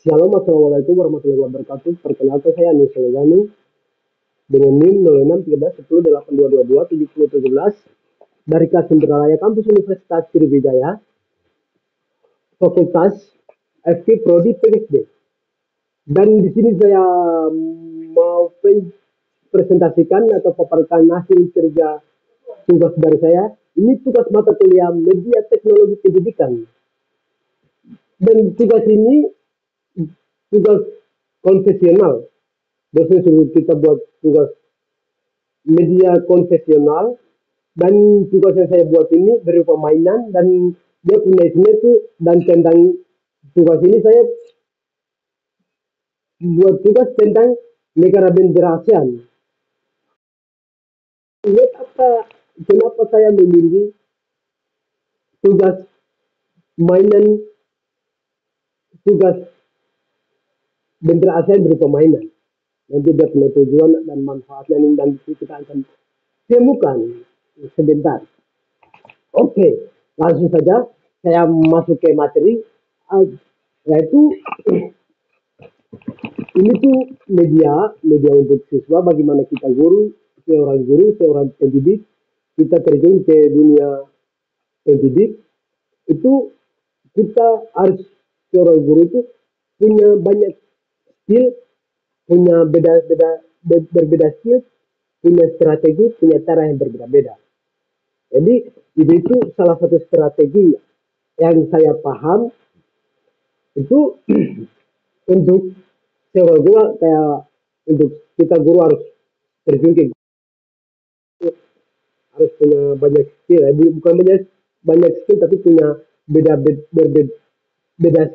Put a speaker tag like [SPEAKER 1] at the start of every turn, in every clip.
[SPEAKER 1] Shalom, assalamualaikum warahmatullahi wabarakatuh. Perkenalkan saya Anies Legani dengan NIM 06131082227017 dari kelas Indralaya Kampus Universitas Sriwijaya, Fakultas FK Prodi PhD. Dan di sini saya mau presentasikan atau paparkan hasil kerja tugas dari saya. Ini tugas mata kuliah Media Teknologi Pendidikan. Dan tugas ini tugas konvensional. Dosen suruh kita buat tugas media konvensional, dan tugas yang saya buat ini berupa mainan, dan dia punya isinya itu, dan tentang tugas ini saya buat tugas tentang negara bendera ASEAN. Lihat kenapa saya memilih tugas mainan, tugas bendera ASEAN berupa mainan. Nanti dia punya tujuan dan manfaatnya, dan kita akan temukan sebentar. Oke, langsung saja saya masuk ke materi, yaitu ini tuh media untuk siswa, bagaimana kita guru, seorang pendidik, kita terjun ke dunia pendidik. Itu kita harus, seorang guru itu punya banyak skill, punya berbeda skill, punya strategi, punya cara yang berbeda-beda. Jadi itu salah satu strategi yang saya paham itu untuk seorang guru, kayak untuk kita guru harus terjun ke, harus punya banyak skill, bukan banyak skill, tapi punya beda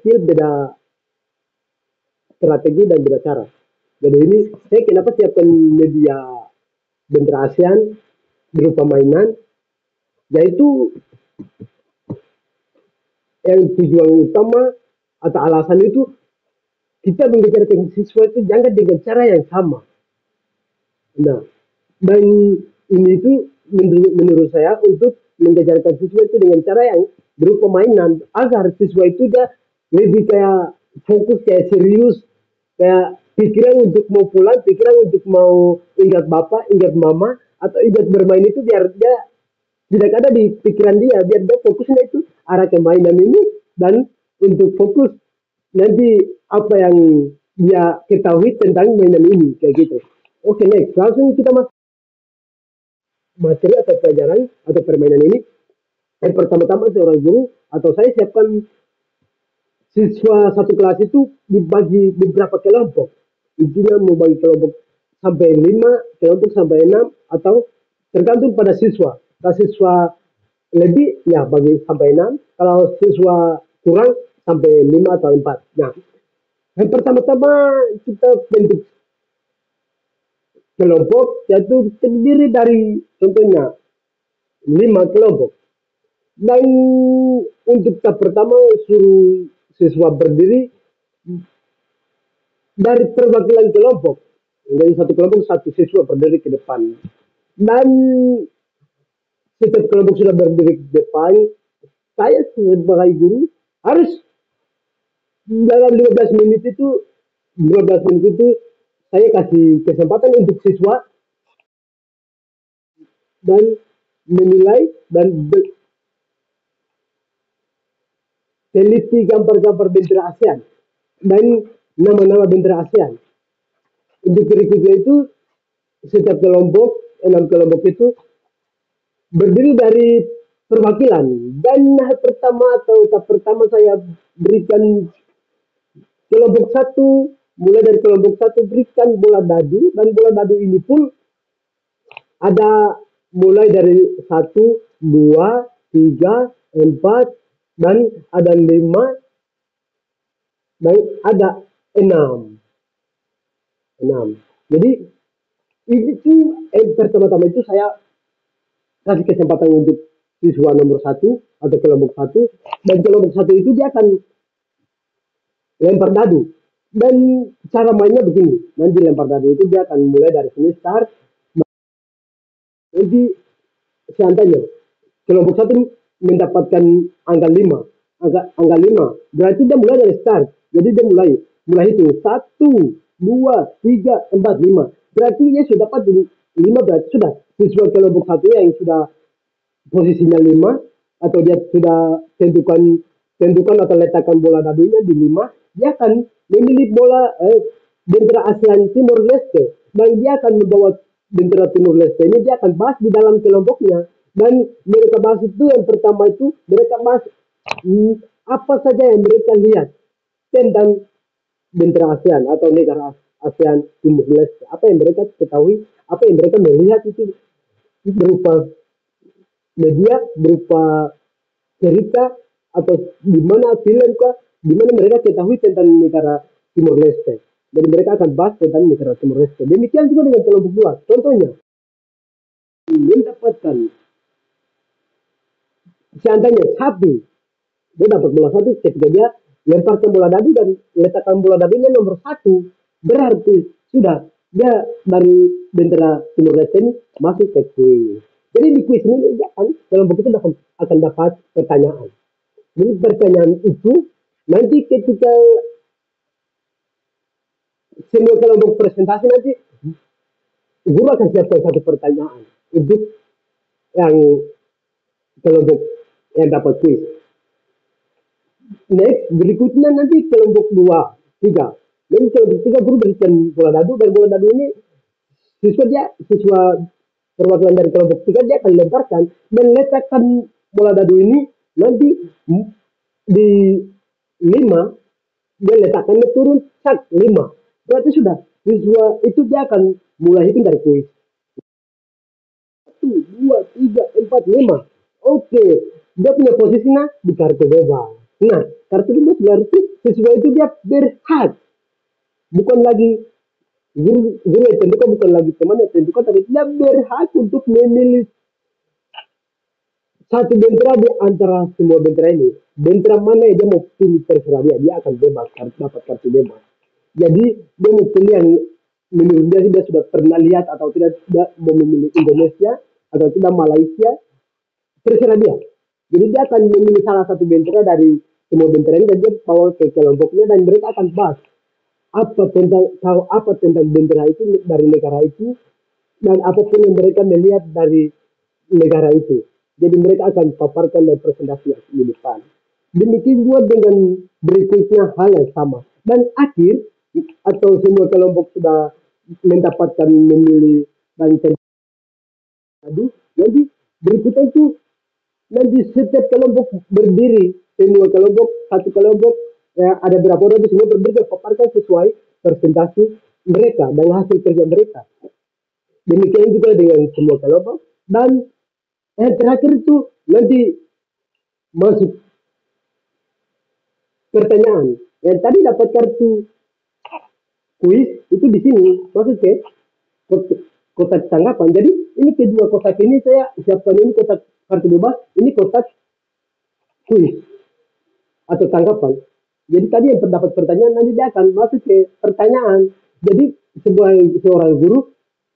[SPEAKER 1] skill, beda strategi dan beda cara. Jadi ini saya kenapa siapkan media bendera ASEAN berupa mainan, yaitu yang tujuan utama atau alasan itu kita mengajarkan siswa itu jangan dengan cara yang sama. Nah, dan ini itu menurut saya untuk mengajarkan siswa itu dengan cara yang berupa mainan, agar siswa itu dia lebih kayak fokus, kayak serius, kayak pikiran untuk mau pulang, pikiran untuk mau ingat bapak, ingat mama, atau ingat bermain itu biar dia tidak ada di pikiran dia, biar dia fokusnya itu arah ke mainan ini, dan untuk fokus nanti apa yang dia ketahui tentang mainan ini, kayak gitu. Oke, next, langsung kita masuk materi atau pelajaran atau permainan ini. Yang pertama-tama seorang guru atau saya siapkan siswa satu kelas itu dibagi beberapa kelompok. Intinya mau bagi kelompok sampai 5, kelompok sampai 6, atau tergantung pada siswa. Kalau siswa lebih, ya bagi sampai 6. Kalau siswa kurang, sampai 5 atau 4. Nah, yang pertama-tama kita bentuk kelompok, yaitu terdiri dari contohnya 5 kelompok. Dan untuk tahap pertama suruh siswa berdiri dari perwakilan kelompok. Dari satu kelompok satu siswa berdiri ke depan. Dan setiap kelompok sudah berdiri ke depan, saya sebagai guru harus dalam 15 menit itu saya kasih kesempatan untuk siswa dan menilai dan teliti gambar-gambar bendera ASEAN dan nama-nama bendera ASEAN. Untuk berikutnya itu setiap kelompok, 6 kelompok itu berdiri dari perwakilan, dan tahap pertama saya berikan kelompok satu, mulai dari kelompok satu berikan bola dadu, dan bola dadu ini pun ada mulai dari 1, 2, 3, 4, dan ada 5, dan ada 6. Jadi ini tuh pertama-tama itu saya kasih kesempatan untuk siswa nomor 1 atau kelompok 1, dan kelompok 1 itu dia akan lempar dadu. Dan cara mainnya begini, nanti lempar dadu itu dia akan mulai dari sini start. Jadi seandainya kelompok 1 mendapatkan angka 5, berarti dia mulai dari start. Jadi dia mulai mulai hitung 1, 2, 3, 4, 5. Berarti dia sudah dapat 5, berarti sudah siswa kelompok satu yang sudah posisinya 5 atau dia sudah tentukan atau letakkan bola dadunya di 5, dia akan memilih bendera ASEAN Timur Leste dan dia akan membawa bendera Timur Leste ini, dia akan bahas di dalam kelompoknya. Dan mereka bahas itu, yang pertama itu mereka bahas apa saja yang mereka lihat tentang bendera ASEAN atau negara ASEAN Timur Leste, apa yang mereka ketahui, apa yang mereka melihat itu berupa media, berupa cerita, atau di mana film kah, di mana mereka ketahui tentang negara Timur Leste. Jadi mereka akan bahas tentang negara Timur Leste. Demikian juga dengan kelompok dua. Contohnya, mendapatkan seandainya satu, dia dapat bola satu ketika dia lemparkan bola dadu dan letakkan bola dadunya nomor satu, berarti sudah dia dari bendera Timur Leste ini masuk ke kuis. Jadi di kuis ini dia kelompok itu akan dapat pertanyaan. Jadi pertanyaan itu nanti ketika semua kelompok presentasi, nanti guru akan siapkan satu pertanyaan untuk yang kelompok yang dapat kuis. Next, berikutnya nanti kelompok 2, 3. Nanti kelompok 3 guru berikan bola dadu, dan bola dadu ini siswa perwakilan dari kelompok 3 dia akan lemparkan dan letakkan bola dadu ini nanti di 5, dia letakkannya turun sak 5. Berarti sudah siswa itu dia akan mulai hitung dari kuis 1, 2, 3, 4, 5. Oke, dia punya posisinya di kartu bebas. Nah, kartu bebas berarti siswa itu dia berhak, bukan lagi guru yang tentukan, bukan lagi teman yang tentukan, tapi dia berhak untuk memilih satu bendera di antara semua bendera ini. Bendera mana yang dia mau pilih terserah dia akan bebas, dapat kartu bebas. Jadi dia mau pilih yang menurut dia sudah pernah lihat atau tidak, dia mau memilih Indonesia atau tidak Malaysia, terserah dia. Jadi dia akan memilih salah satu bendera dari semua bendera ini dan dia bawa ke kelompoknya dan mereka akan bahas apa tentang bendera itu dari negara itu dan apapun yang mereka melihat dari negara itu. Jadi mereka akan paparkan dan presentasi di depan. Demikian juga dengan berikutnya hal yang sama. Dan akhir atau semua kelompok sudah mendapatkan memilih dan tadi, jadi berikutnya itu nanti setiap kelompok berdiri, semua kelompok, satu kelompok ya, ada berapa orang di sini berdiri dan paparkan sesuai presentasi mereka dan hasil kerja mereka. Demikian juga dengan semua kelompok. Dan yang terakhir itu nanti masuk pertanyaan. Yang tadi dapat kartu kuis itu di sini masuk ke kotak tanggapan. Jadi ini kedua kotak ini saya siapkan, ini kotak kartu bebas, ini kotak kuis atau tanggapan. Jadi tadi yang terdapat pertanyaan nanti dia akan masuk ke pertanyaan. Jadi seorang guru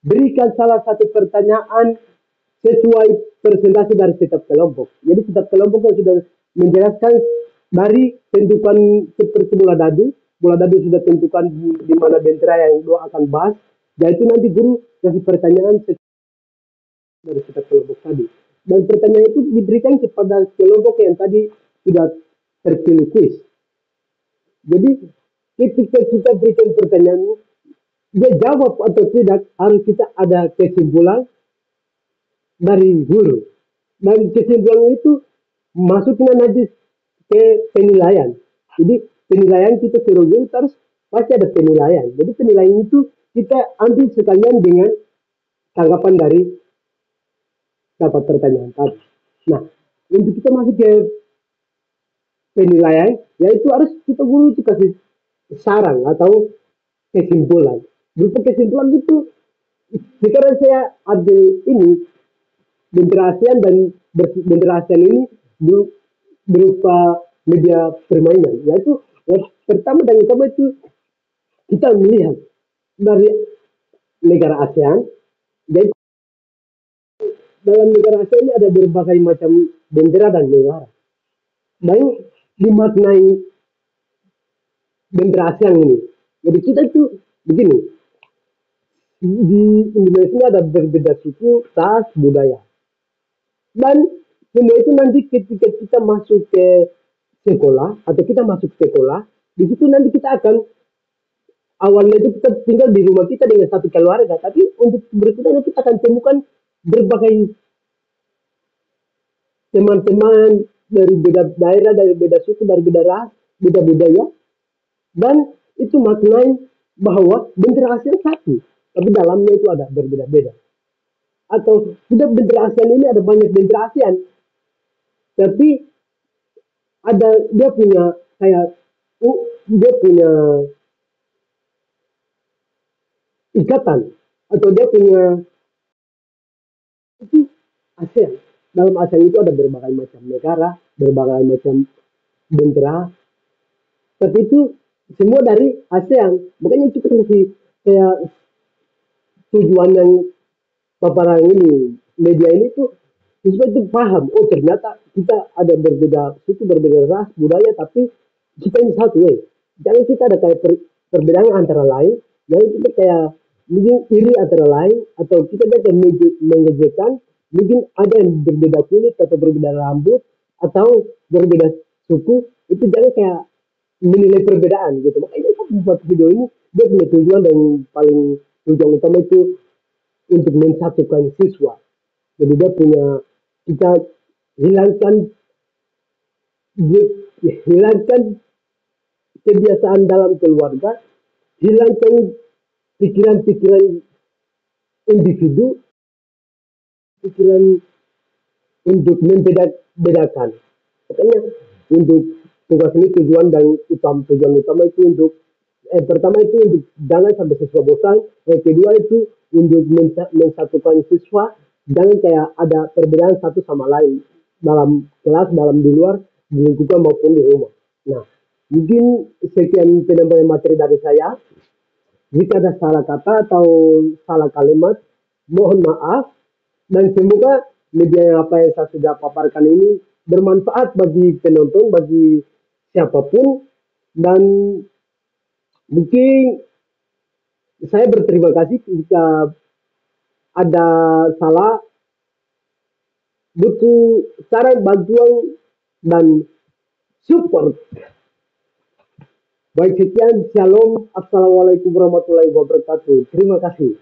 [SPEAKER 1] berikan salah satu pertanyaan sesuai presentasi dari setiap kelompok. Jadi setiap kelompok yang sudah menjelaskan dari tentukan seperti bola dadu sudah tentukan di mana bendera yang dua akan bahas. Jadi itu nanti guru kasih pertanyaan dari setiap kelompok tadi. Dan pertanyaan itu diberikan kepada kelompok yang tadi sudah terpilih kuis. Jadi ketika kita berikan pertanyaan, dia jawab atau tidak harus kita ada kesimpulan dari guru. Dan kesimpulan itu masuknya nanti ke penilaian. Jadi penilaian kita seluruh guru terus pasti ada penilaian. Jadi penilaian itu kita ambil sekalian dengan tanggapan dari dapat pertanyaan tadi. Nah, untuk kita masuk ke penilaian, yaitu harus kita guru itu kasih saran atau kesimpulan. Berupa kesimpulan itu, sekarang saya ambil ini bendera ASEAN, dan bendera ASEAN ini berupa media permainan. Yaitu yang pertama dan utama itu kita melihat dari negara ASEAN. Jadi dalam negara ASEAN ini ada berbagai macam bendera dan negara. Dan dimaknai generasi yang ini. Jadi kita itu begini, di Indonesia ada berbeda suku, ras, budaya. Dan semua itu nanti ketika kita masuk ke sekolah atau kita masuk sekolah, di situ nanti kita akan awalnya itu kita tinggal di rumah kita dengan satu keluarga, tapi untuk berikutnya kita akan temukan berbagai teman-teman dari beda daerah, dari beda suku, dari beda ras, beda budaya, dan itu maknanya bahwa bendera ASEAN satu, tapi dalamnya itu ada berbeda-beda. Atau tidak bendera ASEAN ini ada banyak bendera ASEAN, tapi ada dia punya kayak dia punya ikatan atau dia punya itu ASEAN. Dalam ASEAN itu ada berbagai macam negara, berbagai macam bendera, tapi itu semua dari ASEAN. Makanya kita kasih kayak tujuan yang paparan ini media ini tuh siswa itu paham, oh ternyata kita ada berbeda suku, berbeda ras, budaya, tapi kita ini satu, jangan kita ada kayak perbedaan antara lain, jangan kita kayak mungkin iri antara lain, atau kita ada mengejekan, mungkin ada yang berbeda kulit atau berbeda rambut atau berbeda suku, itu jangan kayak menilai perbedaan gitu. Makanya saya membuat video ini dia punya tujuan dan paling tujuan utama itu untuk mensatukan siswa. Jadi dia punya kita hilangkan hilangkan kebiasaan dalam keluarga, hilangkan pikiran-pikiran individu, pikiran untuk membedakan. Makanya untuk tugas ini tujuan utama itu untuk pertama itu untuk jangan sampai siswa bosan, yang kedua itu untuk mensatukan siswa, jangan kayak ada perbedaan satu sama lain dalam kelas, dalam di luar, di lingkungan maupun di rumah. Nah, mungkin sekian penyampaian materi dari saya. Jika ada salah kata atau salah kalimat, mohon maaf, dan semoga media yang apa yang saya sudah paparkan ini bermanfaat bagi penonton, bagi siapapun, dan mungkin saya berterima kasih jika ada salah, butuh saran, bantuan, dan support. Baik, sekian, shalom, assalamualaikum warahmatullahi wabarakatuh. Terima kasih.